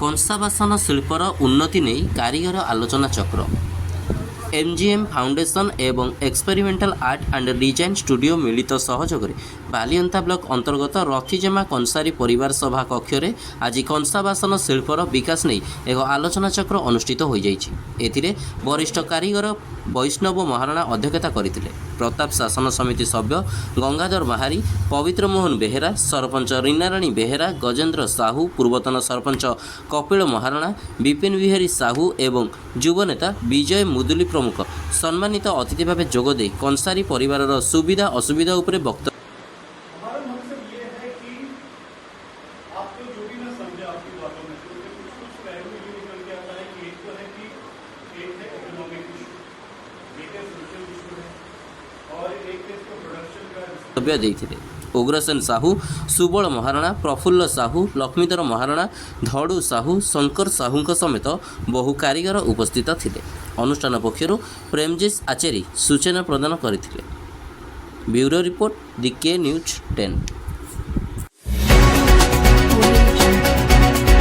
କଂସା ବାସନ ଶିଳ୍ପର ଉନ୍ନତି ନେଇ କାରିଗର ଆଲୋଚନା ଚକ୍ର। MGM ଫାଉଣ୍ଡେସନ୍ ଏବଂ experimental art and design studio ମିଳିତ ସହଯୋଗରେ ବାଲିଅନ୍ତା ବ୍ଲକ ଅନ୍ତର୍ଗତ ରଥିଜେମା କଂସାରୀ ପରିବାର ସଭା କକ୍ଷରେ ଆଜି କଂସା ବାସନ ଶିଳ୍ପର ବିକାଶ ନେଇ ଏକ ଆଲୋଚନା ଚକ୍ର ଅନୁଷ୍ଠିତ ହୋଇଯାଇଛି। ଏଥିରେ ବରିଷ୍ଠ କାରିଗର ବୈଷ୍ଣବ ମହାରଣା ଅଧ୍ୟକ୍ଷତା କରିଥିଲେ। ପ୍ରତାପ ଶାସନ ସମିତି ସଭ୍ୟ ଗଙ୍ଗାଧର ମାହାରୀ, ପବିତ୍ର ମୋହନ ବେହେରା, ସରପଞ୍ଚ ରୀନାରାଣୀ ବେହେରା, ଗଜେନ୍ଦ୍ର ସାହୁ, ପୂର୍ବତନ ସରପଞ୍ଚ କପିଳ ମହାରଣା, ବିପିନ ବିହାରୀ ସାହୁ ଏବଂ ଯୁବନେତା ବିଜୟ ମୁଦୁଲି ପ୍ରମୁଖ ସମ୍ମାନିତ ଅତିଥି ଭାବେ ଯୋଗଦେଇ କଂସାରୀ ପରିବାରର ସୁବିଧା ଅସୁବିଧା ଉପରେ ବକ୍ତବ୍ୟ हमारा मकसद ये है कि आपको जो भी ना समझे आपकी बातों में से कुछ पहलू ये निकल के आता है कि एक तो है कि एक है इकोनॉमिक इशू, एक है सोशल इशू है और एक है इसको प्रोडक्शन का ଦେଇଥିଲେ। ଉଗ୍ରସେନ ସାହୁ, ସୁବଳ ମହାରଣା, ପ୍ରଫୁଲ୍ଲ ସାହୁ, ଲକ୍ଷ୍ମୀଧର ମହାରଣା, ଧଡ଼ୁ ସାହୁ, ଶଙ୍କର ସାହୁଙ୍କ ସମେତ ବହୁ କାରିଗର ଉପସ୍ଥିତ ଥିଲେ। ଅନୁଷ୍ଠାନ ପକ୍ଷରୁ ପ୍ରେମଜିସ୍ ଆଚେରୀ ସୂଚନା ପ୍ରଦାନ କରିଥିଲେ। ବ୍ୟୁରୋ ରିପୋର୍ଟ, ଦି କେ ନ୍ୟୁଜ୍ 10।